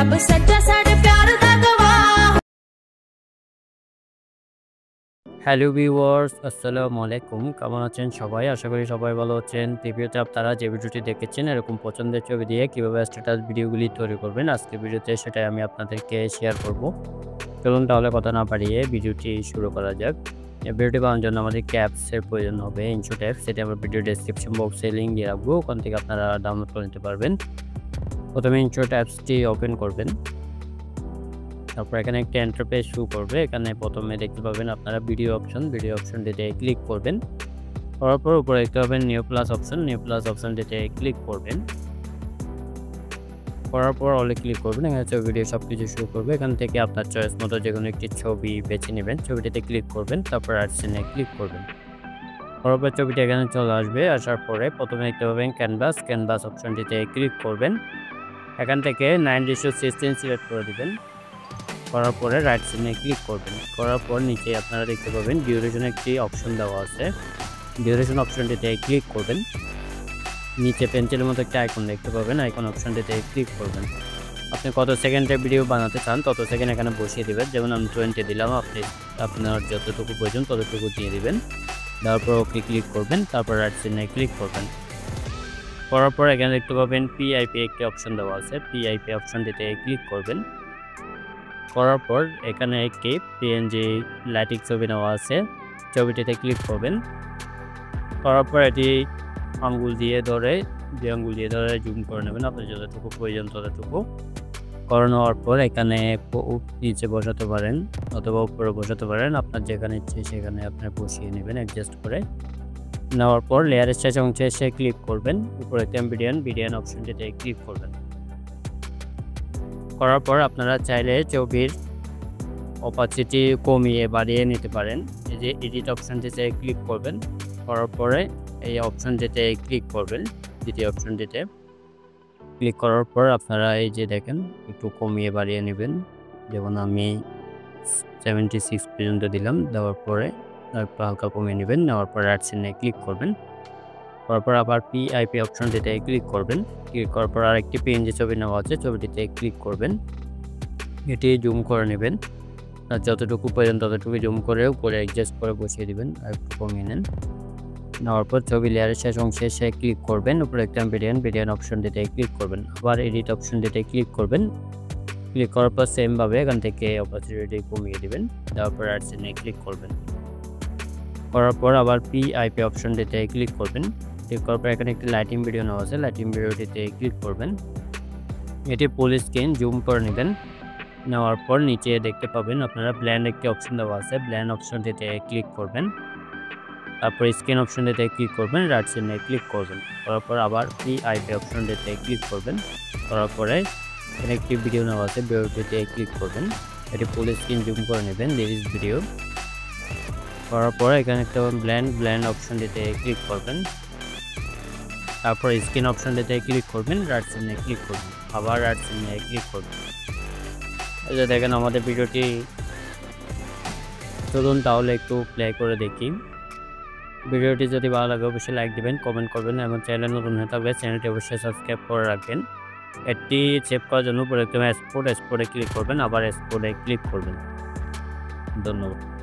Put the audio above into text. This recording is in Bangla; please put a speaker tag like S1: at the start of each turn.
S1: रब सच्चा साडे प्यार दा गवाह।
S2: হ্যালো ভিউয়ার্স, আসসালামু আলাইকুম। কেমন আছেন সবাই? আশা করি সবাই ভালো আছেন। ভিডিওতে আপনারা যে ভিডিওটি দেখেছেন এরকম পছন্দের ছবি দিয়ে কীভাবে স্ট্যাটাস ভিডিওগুলি তৈরি করবেন, আজকের ভিডিওতে সেটাই আমি আপনাদেরকে শেয়ার করব। চলুন তাহলে কথা না বাড়িয়ে ভিডিওটি শুরু করা যাক। এই ভিডিওটি বানানোর জন্য আমাদেরকে অ্যাপসের প্রয়োজন হবে, ইনশট অ্যাপস। সেটা আমার ভিডিও ডেসক্রিপশন বক্সে লিঙ্ক দিয়ে রাখবো, ওখান থেকে আপনারা ডাউনলোড করে নিতে পারবেন। প্রথমে ইনশট অ্যাপসটি ওপেন করবেন। তারপর এখানে একটা ইন্টারফেস শো করবে। এখানে প্রথমে দেখতে পাবেন আপনারা ভিডিও অপশনটিতে ক্লিক করবেন। করার পর উপরে দেখতে পাবেন নিউ প্লাস অপশনটিতে ক্লিক করবেন। করার পর অলে ক্লিক করবেন। এখানে ভিডিও সব কিছু শো করবে। এখান থেকে আপনার চয়েস মতো যে কোনো একটি ছবি বেছে নেবেন, ছবিটিতে ক্লিক করবেন, তারপর আর্টসিনে ক্লিক করবেন। করার পর ছবিটি এখানে চলে আসবে। আসার পরে প্রথমে দেখতে পাবেন ক্যানভাস অপশনটিতে ক্লিক করবেন। এখান থেকে 9:16 সিলেক্ট করে দেবেন। করার পরে রাইট সাইডে ক্লিক করবেন। করার পর নিচে আপনারা দেখতে পাবেন ডিউরেশন একটি অপশন দেওয়া আছে। ডিউরেশন অপশনটিতে ক্লিক করবেন। নিচে পেন্সিলের মতো একটা আইকন দেখতে পাবেন, আইকন অপশনটিতে ক্লিক করবেন। আপনি কত সেকেন্ডের ভিডিও বানাতে চান তত সেকেন্ড এখানে বসিয়ে দেবেন। যেমন আমি 20 দিলাম, আপনি আপনার যতটুকু প্রয়োজন ততটুকু দিয়ে দিবেন। তারপর ওকে ক্লিক করবেন, তারপর রাইট সাইডে ক্লিক করবেন। করার পর এখানে দেখতে পাবেন পিআইপি একটি অপশন দেওয়া আছে, পিআইপি অপশনটিতে ক্লিক করবেন। করার পর এখানে একটি পিএনজি লাইটিং ছবি নেওয়া আছে, ছবিটিতে ক্লিক করবেন। করার পর এটি আঙ্গুল দিয়ে ধরে জুম করে নেবেন, আপনার যতটুকু প্রয়োজন ততটুকু করে নেওয়ার পর এখানে নিচে বসাতে পারেন অথবা উপরে বসাতে পারেন, আপনার যেখানে ইচ্ছে সেখানে আপনার বসিয়ে নেবেন অ্যাডজাস্ট করে। নেওয়ার পর লেয়ারের শেষ অংশে এসে ক্লিক করবেন। উপরে বিডিয়ান অপশনটিতে ক্লিক করবেন। করার পর আপনারা চাইলে ছবির অপাসিটি কমিয়ে বাড়িয়ে নিতে পারেন। এই যে এডিট অপশনটিতে ক্লিক করবেন। করার পরে এই অপশনটিতে ক্লিক করবেন, দ্বিতীয় অপশনটিতে ক্লিক করার পর আপনারা এই যে দেখেন একটু কমিয়ে বাড়িয়ে নেবেন। যেমন আমি 76 পর্যন্ত দিলাম, দেওয়ার পরে একটু হালকা কমিয়ে নেবেন। নেওয়ার পর রাইট সাইডে ক্লিক করবেন। করার পর আবার পিআইপি অপশনটিতে ক্লিক করবেন। ক্লিক করার পর আরেকটি পিএনজি ছবি নেওয়া আছে, ছবিটিতে ক্লিক করবেন। এটি জুম করে নেবেন, আর যতটুকু প্রয়োজন ততটুকু জুম করে উপরে অ্যাডজাস্ট করে বসিয়ে দিবেন, আর একটু কমিয়ে নেন। নেওয়ার পর ছবি লেয়ারের শেষ অংশে এসে ক্লিক করবেন। উপরে একটা বিডিয়ান অপশনটিতে ক্লিক করবেন। আবার এডিট অপশনটিতে ক্লিক করবেন। ক্লিক করার পর সেমভাবে এখান থেকে অপাসিটি কমিয়ে দিবেন, দেওয়ার পর রাইট সাইডে ক্লিক করবেন। করার পর আবার পিআইপি অপশনটিতে ক্লিক করবেন। ক্লিক করার পর এখানে একটি লাইটিং ভিডিও নেওয়া আছে, লাইটিং ভিডিওটিতে ক্লিক করবেন। এটি ফুল স্ক্রিন জুম করে নেবেন। নেওয়ার পর নিচে দেখতে পাবেন আপনারা ব্ল্যান্ড একটি অপশন দেওয়া আছে, ব্ল্যান্ড অপশনটিতে ক্লিক করবেন। তারপর স্ক্রিন অপশনটিতে ক্লিক করবেন, রাইট সাইডে ক্লিক করবেন। করার পর আবার পিআইপি অপশনটিতে ক্লিক করবেন। করার পরে এখানে একটি ভিডিও নেওয়া আছে, ভিডিওটিতে ক্লিক করবেন। এটি ফুল স্ক্রিন জুম করে নেবেন, দিস ভিডিও। করার পর এখানে একটা ব্ল্যান্ড অপশনটিতে ক্লিক করবেন। তারপর স্ক্রিন অপশনটিতে ক্লিক করবেন, রাইট সাইডে ক্লিক করবেন, আবার রাইট সাইডে ক্লিক করবেন। এই যে দেখেন আমাদের ভিডিওটি। চলুন তাহলে একটু প্লে করে দেখি। ভিডিওটি যদি ভালো লাগে অবশ্যই লাইক দিবেন, কমেন্ট করবেন এবং চ্যানেল নতুন হয়ে থাকলে চ্যানেলটি অবশ্যই সাবস্ক্রাইব করে রাখবেন। এটি সেভ করার জন্য প্রথমে এক্সপোর্টে ক্লিক করবেন, আবার এক্সপোর্টে ক্লিক করবেন। ধন্যবাদ।